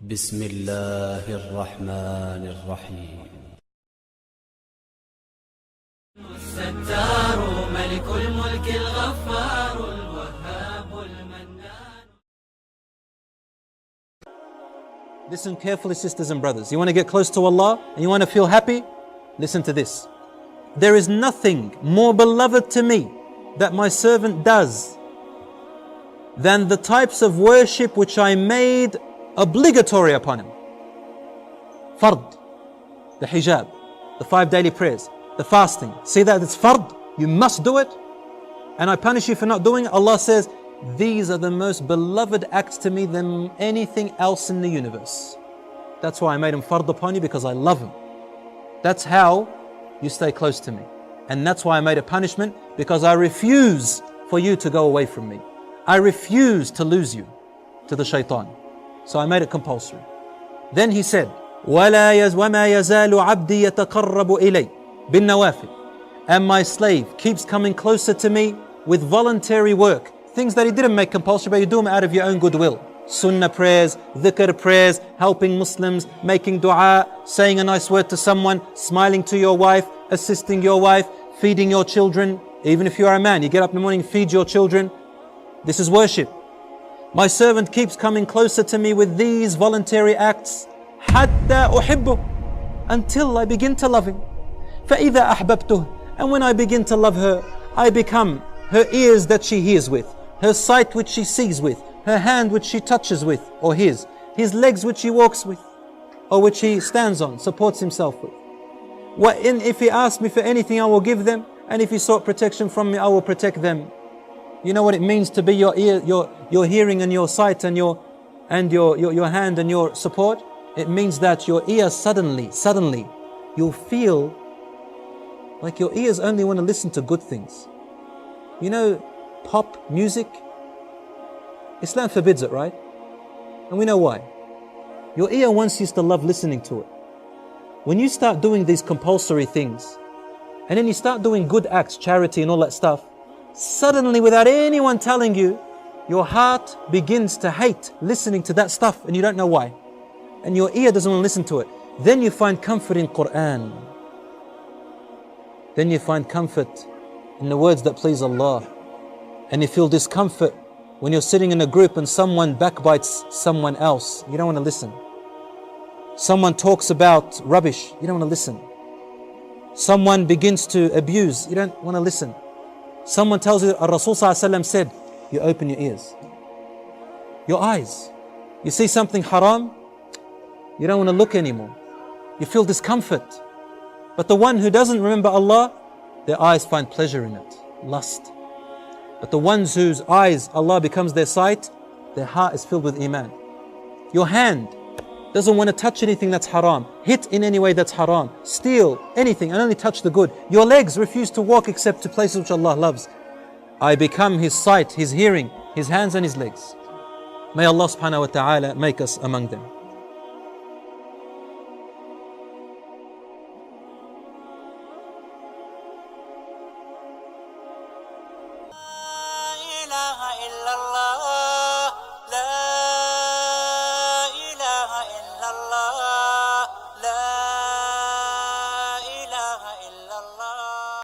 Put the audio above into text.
بسم الله الرحمن الرحيم. الستار ملك الملك الغفار الوهاب المنان. Listen carefully, sisters and brothers. You want to get close to Allah and you want to feel happy? Listen to this. There is nothing more beloved to me that my servant does than the types of worship which I made obligatory upon him. Fard, the hijab, the 5 daily prayers, the fasting. See that it's fard, you must do it, and I punish you for not doing it. Allah says, these are the most beloved acts to me than anything else in the universe. That's why I made them fard upon you, because I love him. That's how you stay close to me. And that's why I made a punishment, because I refuse for you to go away from me. I refuse to lose you to the shaitan. So I made it compulsory. Then he said, وَمَا يَزَالُ عَبْدِي يَتَقَرَّبُ إِلَيْ بِالنَّوَافِلِ. And my slave keeps coming closer to me with voluntary work. Things that he didn't make compulsory, but you do them out of your own goodwill. Sunnah prayers, dhikr prayers, helping Muslims, making dua, saying a nice word to someone, smiling to your wife, assisting your wife, feeding your children. Even if you are a man, you get up in the morning, feed your children. This is worship. My servant keeps coming closer to me with these voluntary acts حَتَّى أُحِبُّهُ, until I begin to love him. فَإِذَا أَحْبَبْتُهُ, and when I begin to love her, I become her ears that she hears with, her sight which she sees with, her hand which she touches with or hears, his legs which he walks with, or which he stands on, supports himself with. If he asks me for anything, I will give them, and if he sought protection from me, I will protect them. You know what it means to be your ear, your hearing and your sight and your hand and your support? It means that your ear suddenly, you'll feel like your ears only want to listen to good things. You know, pop music, Islam forbids it, right? And we know why. Your ear once used to love listening to it. When you start doing these compulsory things, and then you start doing good acts, charity and all that stuff, suddenly, without anyone telling you, your heart begins to hate listening to that stuff, and you don't know why. And your ear doesn't want to listen to it. Then you find comfort in Quran. Then you find comfort in the words that please Allah. And you feel discomfort when you're sitting in a group and someone backbites someone else. You don't want to listen. Someone talks about rubbish. You don't want to listen. Someone begins to abuse. You don't want to listen. Someone tells you, Rasul said, you open your ears, your eyes. You see something haram, you don't want to look anymore. You feel discomfort. But the one who doesn't remember Allah, their eyes find pleasure in it, lust. But the ones whose eyes, Allah becomes their sight, their heart is filled with iman. Your hand doesn't want to touch anything that's haram, hit in any way that's haram, steal anything and only touch the good. Your legs refuse to walk except to places which Allah loves. I become his sight, his hearing, his hands and his legs. May Allah subhanahu wa ta'ala make us among them.